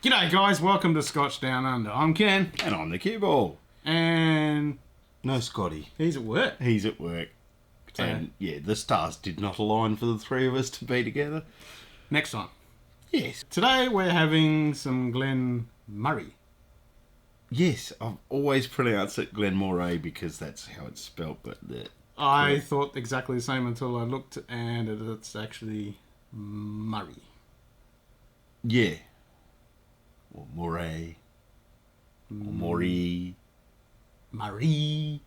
G'day guys, welcome to Scotch Down Under. I'm Ken. And I'm the cue ball. And... No Scotty. He's at work. He's at work. So, and yeah, the stars did not align for the three of us to be together. next time. Yes. Today we're having some Glen Moray. Yes, I've always pronounced it Glen Moray because that's how it's spelt, but I thought exactly the same until I looked and it's actually Moray. yeah. Or Moray. Or Moray. Moray.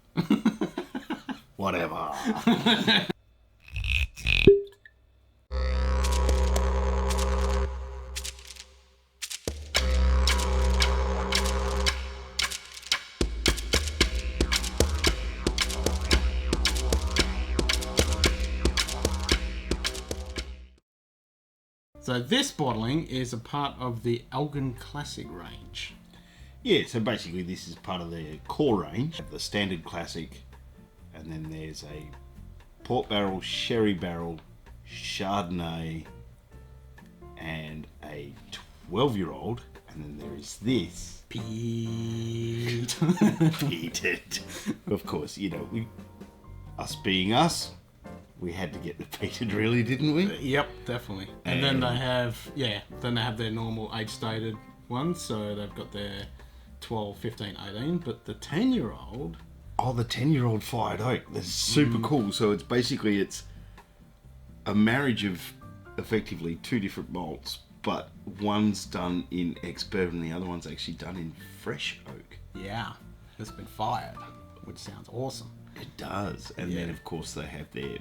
Whatever. So this bottling is a part of the Elgin Classic range. Yeah, so basically this is part of the core range, the standard classic, and then there's a port barrel, sherry barrel, Chardonnay, and a 12-year-old, and then there is this. Peated. Peated. Of course, you know, us being us, we had to get the peated, really, didn't we? Yep, definitely. And then they have, their normal age-stated ones, so they've got their 12, 15, 18, but the 10-year-old... Oh, the 10-year-old fired oak. That's super cool. So it's basically, it's a marriage of effectively two different malts, but one's done in ex-bourbon and the other one's actually done in fresh oak. Yeah, it's been fired, which sounds awesome. It does. And then, of course, they have their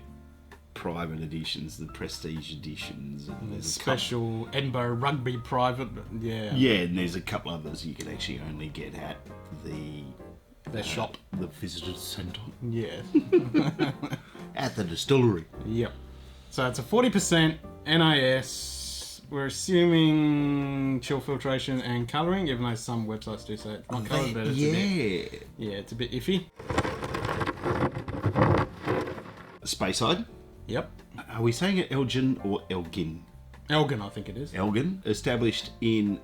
private editions, the prestige editions, and there's special Edinburgh Rugby private, yeah, and there's a couple others you can actually only get at their shop, the visitor centre. Yeah. At the distillery. Yep. So it's a 40% NIS. We're assuming chill filtration and colouring, even though some websites do say it's not coloured, but it's a bit iffy. Speyside. Yep. Are we saying it Elgin or Elgin? Elgin, I think it is. Elgin, established in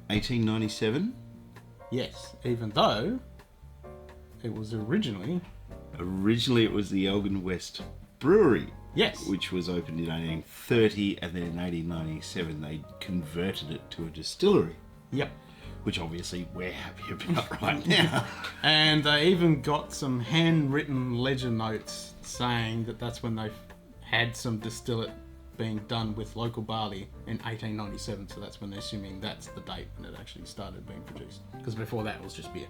1897. Yes, even though it was originally it was the Elgin West Brewery. Yes. Which was opened in 1830, and then in 1897 they converted it to a distillery. Yep. Which obviously we're happy about right now. And they even got some handwritten ledger notes saying that that's when they had some distillate being done with local barley in 1897. So that's when they're assuming that's the date when it actually started being produced. Because before that it was just beer.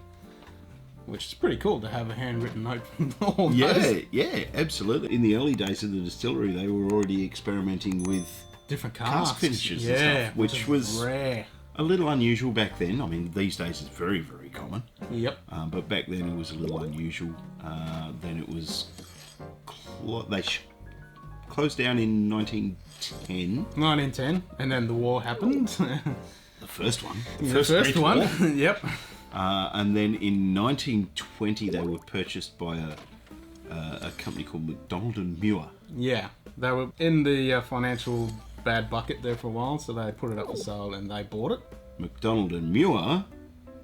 Which is pretty cool to have a handwritten note from all those. Yeah, absolutely. In the early days of the distillery, they were already experimenting with different cask finishes and stuff, which was rare. A little unusual back then. I mean, these days it's very, very common. Yep. But back then it was a little unusual. Then it was... they closed down in 1910. 1910, and then the war happened. The first one. The first one. Yep. And then in 1920 they were purchased by a company called MacDonald and Muir. Yeah, they were in the financial bad bucket there for a while, so they put it up for sale and they bought it. MacDonald and Muir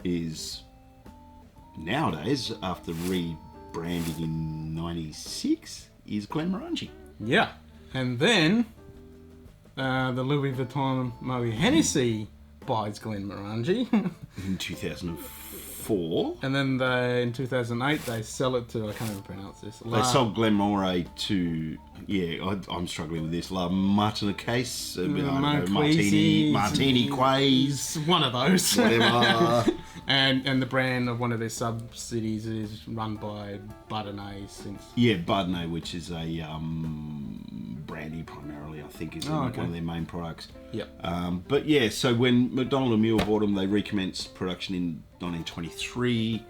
is nowadays, after rebranding in 96, is Glen Moray. Yeah, and then the Louis Vuitton Moët Hennessy buys Glen Moray in 2004, and then in 2008 they sell it to, I can't even pronounce this. They sold Glen Moray to I'm struggling with this. La Martiniquais, Martini Quays, one of those. Whatever. And the brand of one of their subsidiaries is run by Bardonnay since... Yeah, Bardonnay, which is a brandy primarily, I think, is one of their main products. Yep. But yeah, so when MacDonald and Muir bought them, they recommenced production in 1923.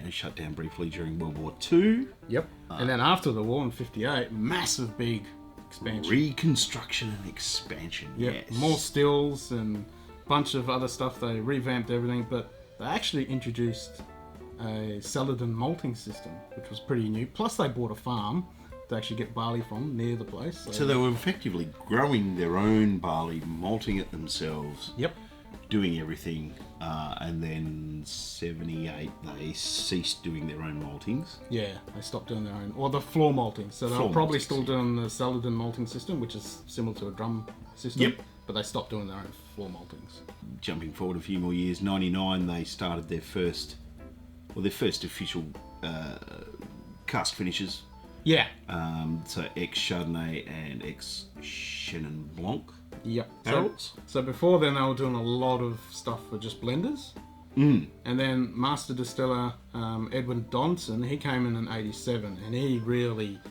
Shut down briefly during World War II. Yep. And then after the war in 58, massive big expansion. Reconstruction and expansion, yes. Yes. More stills and a bunch of other stuff. They revamped everything, but they actually introduced a celadon malting system, which was pretty new. Plus they bought a farm to actually get barley from near the place. So they were effectively growing their own barley, malting it themselves. Yep. Doing everything, and then 78 they ceased doing their own maltings. Yeah, they stopped doing their own, or the floor malting. So they were probably still doing the Saladin malting system, which is similar to a drum system. Yep. But they stopped doing their own floor maltings. Jumping forward a few more years, 99 they started their first official cask finishes. Yeah. So ex-Chardonnay and ex-Chenin Blanc. Yep. Barrels. So before then, they were doing a lot of stuff for just blenders. And then Master Distiller Edwin Donson, he came in 87, and he really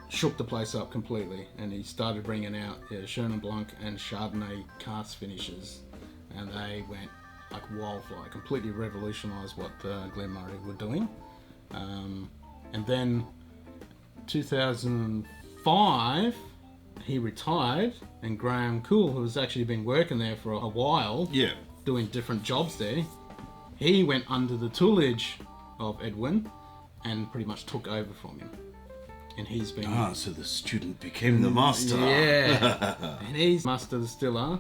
shook the place up completely. And he started bringing out Chenin Blanc and Chardonnay cask finishes, and they went like wildfire. Completely revolutionised what Glen Moray were doing. And then 2005. He retired, and Graham Cool, who's actually been working there for a while, doing different jobs there, he went under the tutelage of Edwin and pretty much took over from him. And he's been... so the student became the master. Yeah. And he's Master Distiller,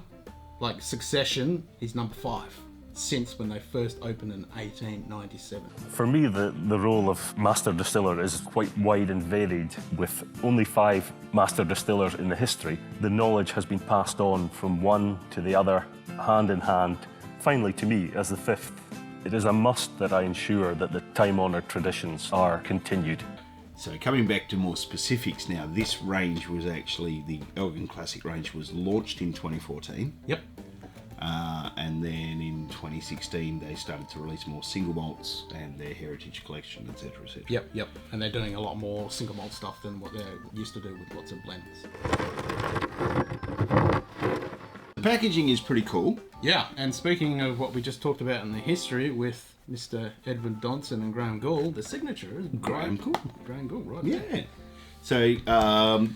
like succession, he's number 5. Since when they first opened in 1897. For me, the role of Master Distiller is quite wide and varied. With only 5 Master Distillers in the history, the knowledge has been passed on from one to the other, hand in hand, finally to me as the 5th. It is a must that I ensure that the time-honoured traditions are continued. So coming back to more specifics now, this range was actually, the Elgin Classic range was launched in 2014. Yep. And then in 2016 they started to release more single malts and their heritage collection, etc, etc. Yep. And they're doing a lot more single malt stuff than what they used to do with lots of blends. The packaging is pretty cool. Yeah, and speaking of what we just talked about in the history with Mr. Edwin Donson and Graham Gould, the signature is Graham Gould. Graham Gould, right? Yeah. So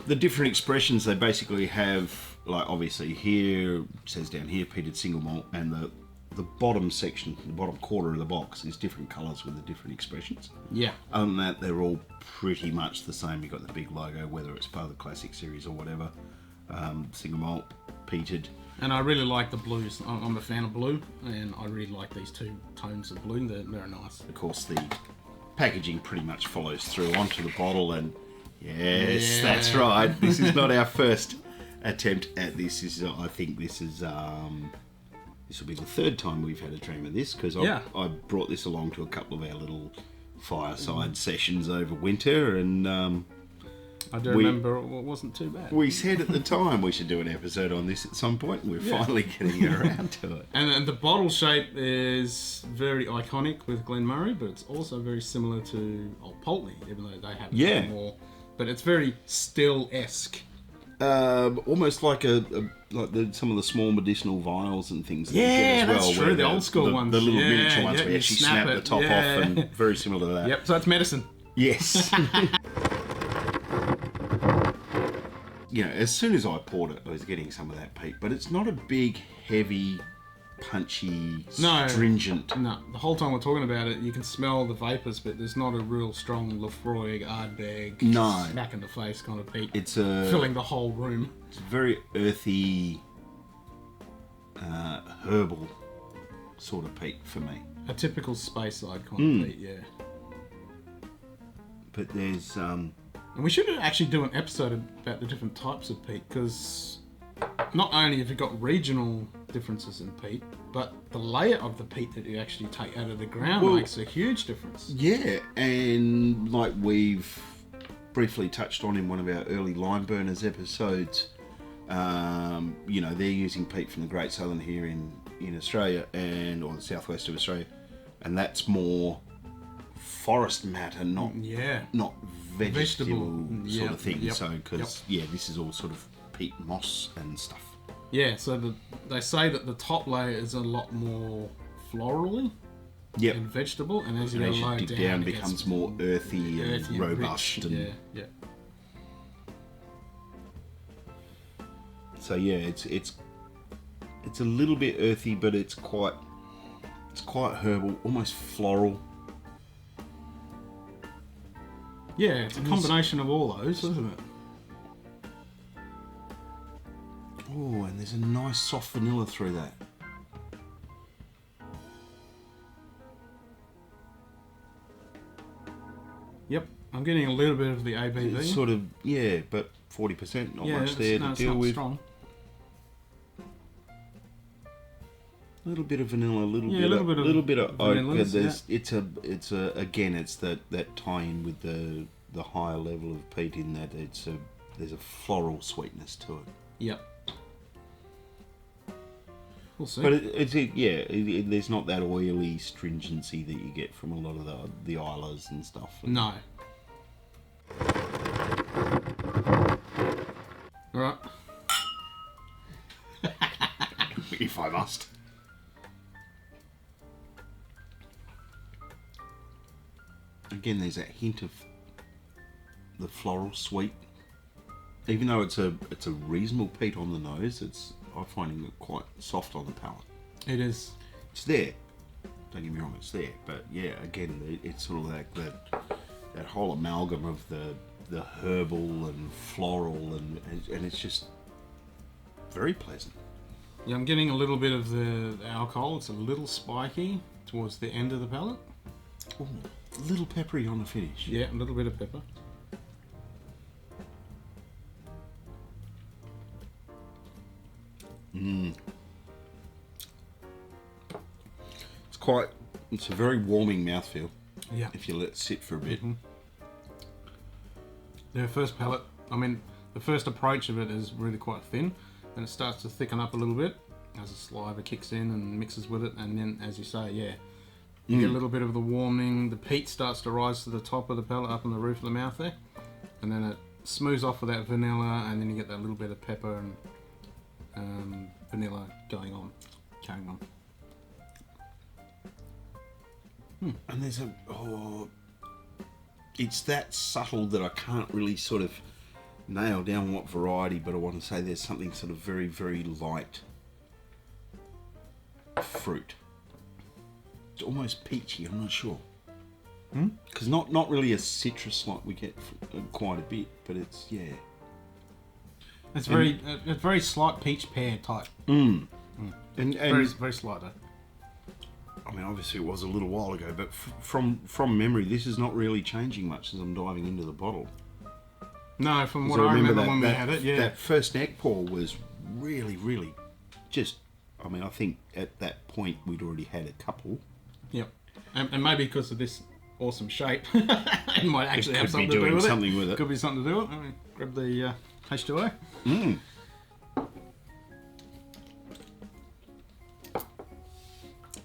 the different expressions they basically have, like obviously here, it says down here, peated single malt, and the bottom section, the bottom quarter of the box is different colours with the different expressions. Yeah. Other than that, they're all pretty much the same. You've got the big logo, whether it's part of the Classic series or whatever. Single malt, peated. And I really like the blues. I'm a fan of blue, and I really like these 2 tones of blue. They're very nice. Of course, the packaging pretty much follows through onto the bottle, and yes, that's right. This is not our first attempt at this. I think this is this will be the 3rd time we've had a dream of this, because I brought this along to a couple of our little fireside sessions over winter, and I do remember it wasn't too bad. We said at the time we should do an episode on this at some point, and we're finally getting around to it. And the bottle shape is very iconic with Glen Moray, but it's also very similar to Old Pulteney, even though they have more. But it's very still-esque. Almost like some of the small medicinal vials and things. That you get as that's true. The old school ones, the little miniature ones where you actually snap the top off, and very similar to that. Yep. So it's medicine. Yes. You know, as soon as I poured it, I was getting some of that peat, but it's not a big, heavy, punchy, stringent. No, the whole time we're talking about it, you can smell the vapours, but there's not a real strong Lefroy, Ardbeg, smack in the face kind of peat. It's filling the whole room. It's a very earthy, herbal sort of peat for me. A typical Speyside kind of peat, yeah. But there's and we should actually do an episode about the different types of peat, because not only have you got regional differences in peat, but the layer of the peat that you actually take out of the ground makes a huge difference. Yeah, and like we've briefly touched on in one of our early Lime Burners episodes, you know, they're using peat from the Great Southern here in Australia, or the southwest of Australia, and that's more forest matter, not vegetable sort of thing. So, because this is all sort of peat moss and stuff. Yeah, so they say that the top layer is a lot more florally and vegetable, and as you go low down, it becomes more earthy and robust. And So yeah, it's a little bit earthy, but it's quite herbal, almost floral. Yeah, it's a combination of all those, isn't it? Oh, and there's a nice soft vanilla through that. Yep, I'm getting a little bit of the ABV. It's sort of, yeah, but 40%, not much there to deal with. Strong. A little bit of vanilla, a little bit of oak. vanillas, It's again, it's that tie-in with the higher level of peat in that there's a floral sweetness to it. Yep. We'll see. But there's not that oily stringency that you get from a lot of the Islas and stuff. No. All right. If I must. Again, there's that hint of the floral sweet. Even though it's a reasonable peat on the nose, I'm finding it quite soft on the palate. It is. It's there. Don't get me wrong, it's there. But yeah, again, it's sort of like that whole amalgam of the herbal and floral, and it's just very pleasant. Yeah, I'm getting a little bit of the alcohol. It's a little spiky towards the end of the palate. Ooh, a little peppery on the finish. Yeah, a little bit of pepper. It's a very warming mouthfeel. Yeah. If you let it sit for a bit. Mm-hmm. The first palate, the first approach of it is really quite thin, and it starts to thicken up a little bit as the saliva kicks in and mixes with it, and then, as you say, you get a little bit of the warming. The peat starts to rise to the top of the palate, up on the roof of the mouth there, and then it smooths off with that vanilla, and then you get that little bit of pepper and vanilla carrying on. And there's it's that subtle that I can't really sort of nail down what variety, but I want to say there's something sort of very, very light fruit. It's almost peachy, I'm not sure. Because not really a citrus like we get quite a bit, but it's, yeah. It's very slight peach pear type. And Very, very slight though. Obviously it was a little while ago, but from memory, this is not really changing much as I'm diving into the bottle. No, from what I remember when we had it, that first neck pour was really, really just... I think at that point we'd already had a couple. Yep. And maybe because of this awesome shape, it might actually have something to do with it. Could be something to do with it. Grab the H2O.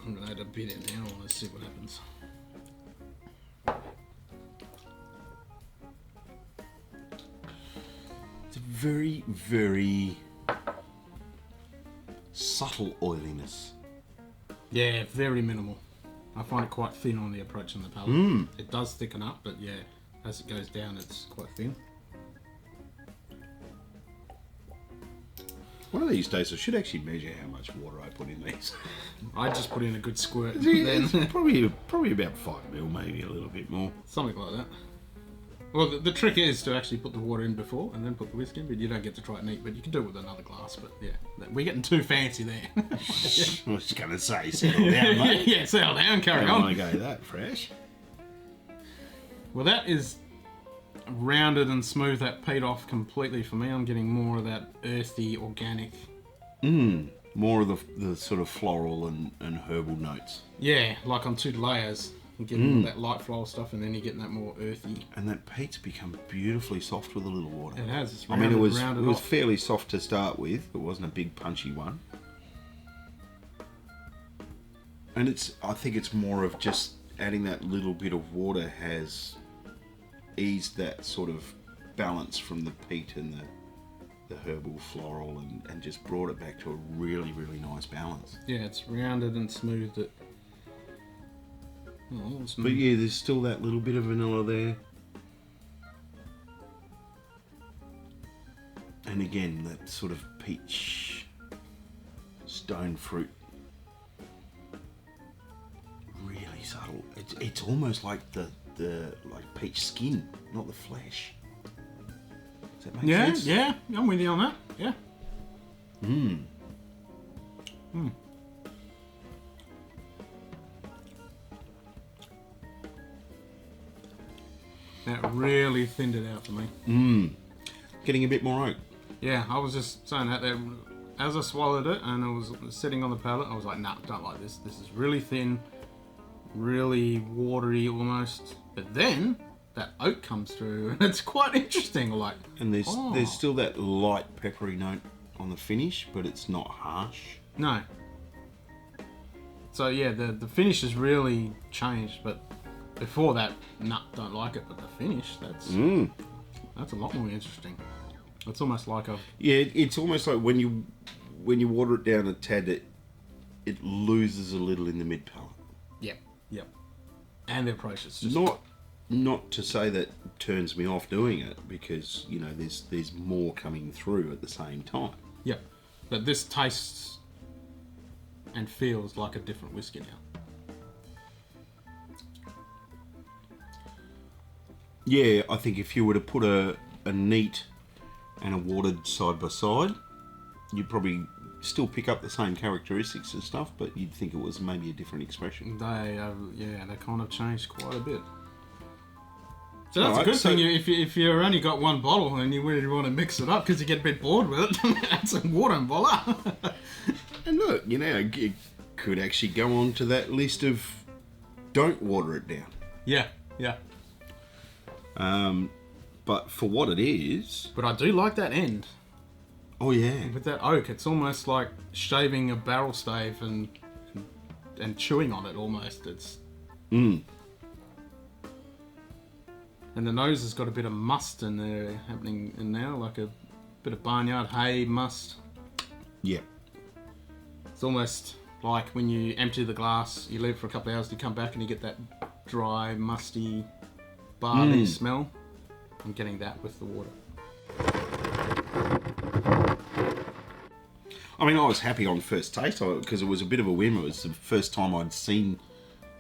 I'm going to add a bit in now. Let's see what happens. It's a very, very subtle oiliness. Yeah, very minimal. I find it quite thin on the approach on the palate. It does thicken up, but yeah, as it goes down, it's quite thin. One of these days I should actually measure how much water I put in these. I just put in a good squirt. It's probably about 5 ml, maybe a little bit more. Something like that. Well, the trick is to actually put the water in before and then put the whiskey in, but you don't get to try it neat, but you can do it with another glass, but yeah. We're getting too fancy there. I was going to say, settle down, mate. Yeah, settle down, carry on. I don't want to go that fresh. Well, that is rounded and smooth that peat off completely for me. I'm getting more of that earthy, organic. More of the sort of floral and herbal notes. Yeah, like on 2 layers. You're getting that light floral stuff, and then you're getting that more earthy. And that peat's become beautifully soft with a little water. It has. It's rounded, it was fairly soft to start with. It wasn't a big punchy one. And I think it's more of just adding that little bit of water has eased that sort of balance from the peat and the herbal floral and just brought it back to a really, really nice balance. Yeah, it's rounded and smoothed it. But yeah, there's still that little bit of vanilla there. And again, that sort of peach stone fruit. Really subtle. It's almost like the the like peach skin, not the flesh. Does that make Yeah, sense? yeah, I'm with you on that. Yeah. That really thinned it out for me. Getting a bit more oak. Yeah, I was just saying that there, as I swallowed it and it was sitting on the palate, I was like, nah, don't like this. This is really thin, really watery almost. But then that oak comes through and it's quite interesting. Like, And there's still that light peppery note on the finish, but it's not harsh. no. So yeah, the finish has really changed. But before that, nah, don't like it. But the finish, that's a lot more interesting. It's almost like a Yeah, it's almost like when you water it down a tad, it loses a little in the mid palate. yep. And the approach is just Not to say that turns me off doing it, because you know there's more coming through at the same time. Yep. But this tastes and feels like a different whiskey now. Yeah, I think if you were to put a neat and a watered side by side, you'd probably still pick up the same characteristics and stuff, but you'd think it was maybe a different expression. They kind of changed quite a bit. So that's Alright, a good so- thing. If you only got one bottle and you really want to mix it up because you get a bit bored with it, add some water and voila. And look, you know, it could actually go on to that list of don't water it down. yeah. But for what it is, But I do like that end oh yeah, with that oak. It's almost like shaving a barrel stave and chewing on it almost. It's and the nose has got a bit of must in there happening in there, like a bit of barnyard hay must. yeah, It's almost like when you empty the glass, you leave it for a couple of hours, you come back and you get that dry, musty, barley smell. I'm getting that with the water. I mean, I was happy on first taste because it was a bit of a whim. It was the first time I'd seen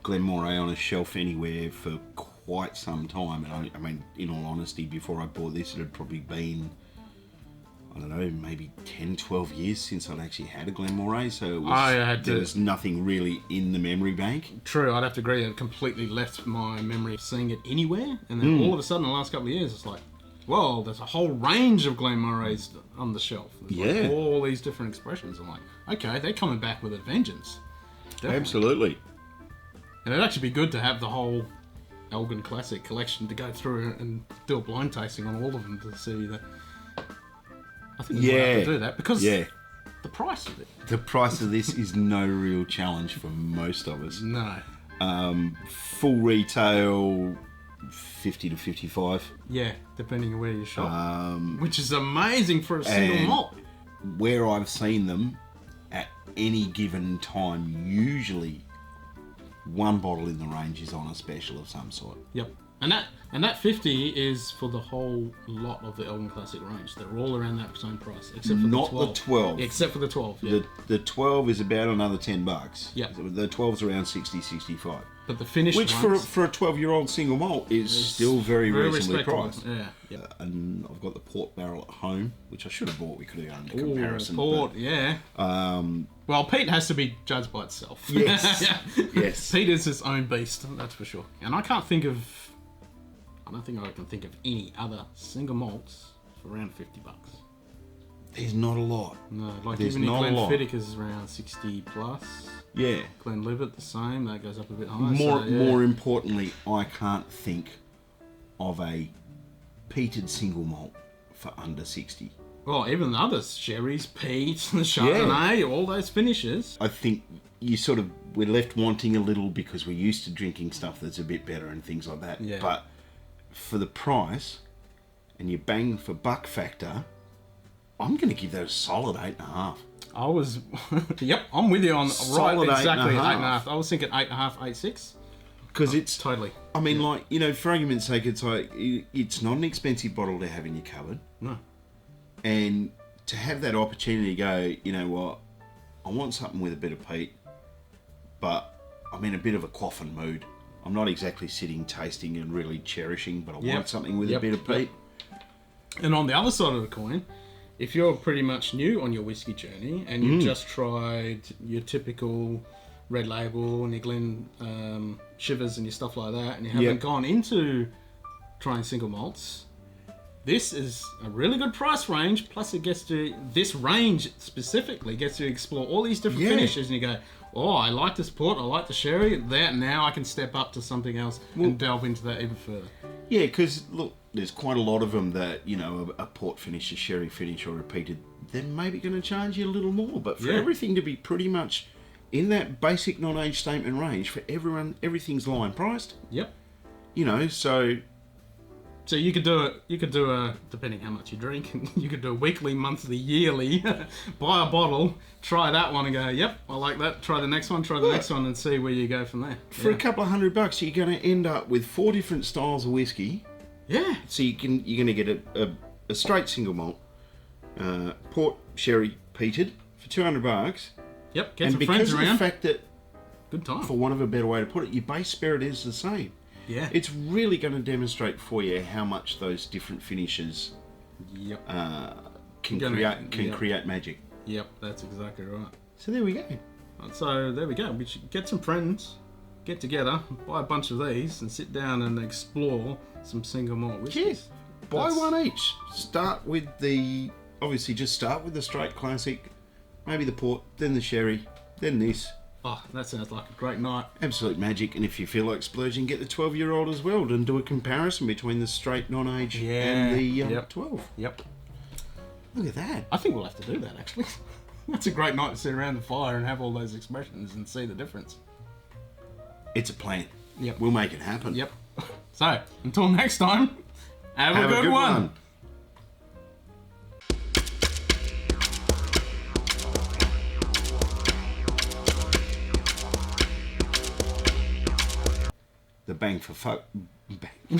Glen Moray on a shelf anywhere for quite some time. And I mean, in all honesty, before I bought this, it had probably been, I don't know, maybe 10, 12 years since I'd actually had a Glen Moray. So it was, there was nothing really in the memory bank. True, I'd have to agree. It completely left my memory of seeing it anywhere. And then all of a sudden, the last couple of years, it's like, whoa, there's a whole range of Glen Morays on the shelf. There's like all these different expressions. I'm like, okay, they're coming back with a vengeance. Definitely. Absolutely. And it'd actually be good to have the whole Elgin Classic collection to go through and do a blind tasting on all of them to see that. I think we might have to do that because the price of it. The price of this is no real challenge for most of us. No. Full retail, 50 to 55. Yeah, depending on where you shop. Which is amazing for a single malt. Where I've seen them at any given time, usually one bottle in the range is on a special of some sort. Yep. And that 50 is for the whole lot of the Elgin Classic range. They're all around that same price, except for Not the 12. the 12. Except for the 12, yeah. The 12 is about another $10. Yeah. The 12's around 60, 65. But the finished Which ones, for a 12-year-old single malt is still very reasonably respectable. priced. Yeah. And I've got the port barrel at home, which I should have bought. We could have done a comparison. Port, yeah. Well, Peat has to be judged by itself. Yes. Yes. Peat is its own beast, that's for sure. And I don't think I can think of any other single malts for around $50. There's not a lot. No, like There's even not a lot. Glenfiddich is around 60 plus. Yeah. Glenlivet the same, that goes up a bit higher. More importantly, I can't think of a peated single malt for under 60. Well, even the others, sherries, peat, the Chardonnay, all those finishes. I think we're left wanting a little because we're used to drinking stuff that's a bit better and things like that. Yeah. But for the price and your bang for buck factor, I'm going to give that a solid 8.5. I was, yep, I'm with you on Solid right, exactly 8.5. 8.5. I was thinking 8.5, 8.6. Because it's Totally. I mean, like, you know, for argument's sake, it's like it's not an expensive bottle to have in your cupboard, No. and to have that opportunity to go, you know what, I want something with a bit of peat, but I'm in a bit of a quaffing mood. I'm not exactly sitting tasting and really cherishing, but I Yep. want something with a Yep. bit of peat. And on the other side of the coin, if you're pretty much new on your whiskey journey and you've just tried your typical red label and your Glen Shivers and your stuff like that, and you haven't gone into trying single malts, this is a really good price range. Plus, it gets to this range specifically gets to explore all these different finishes, and you go, "Oh, I like this port. I like the sherry. That now I can step up to something else and delve into that even further." Yeah, because look, there's quite a lot of them that, you know, a port finish, a sherry finish, or a peated, they're maybe going to charge you a little more. But for everything to be pretty much in that basic non-age statement range, for everyone, everything's line priced. Yep. You know, so you could do it. You could do a, depending how much you drink, you could do a weekly, monthly, yearly. Buy a bottle, try that one, and go, "Yep, I like that." Try the next one, next one, and see where you go from there. for a couple of $100, you're going to end up with 4 different styles of whiskey. Yeah. So you're going to get a straight single malt, port, sherry, peated for $200. Yep. Get And some because friends of around. the fact that, Good time. for want of a better way to put it, your base spirit is the same. Yeah. It's really going to demonstrate for you how much those different finishes Yep. can create magic. Yep. That's exactly right. So there we go. So there we go. We should get some friends, get together, buy a bunch of these, and sit down and explore some single malt whiskeys. Yes. Buy one each. Start with the straight classic, maybe the port, then the sherry, then this. Oh, that sounds like a great night. Absolute magic. And if you feel like splurging, get the 12-year-old as well and do a comparison between the straight non-age and the 12. Yep. Look at that. I think we'll have to do that, actually. That's a great night to sit around the fire and have all those expressions and see the difference. It's a plan. Yep. We'll make it happen. Yep. So, until next time, have a good one. The bang for fuck. Bang.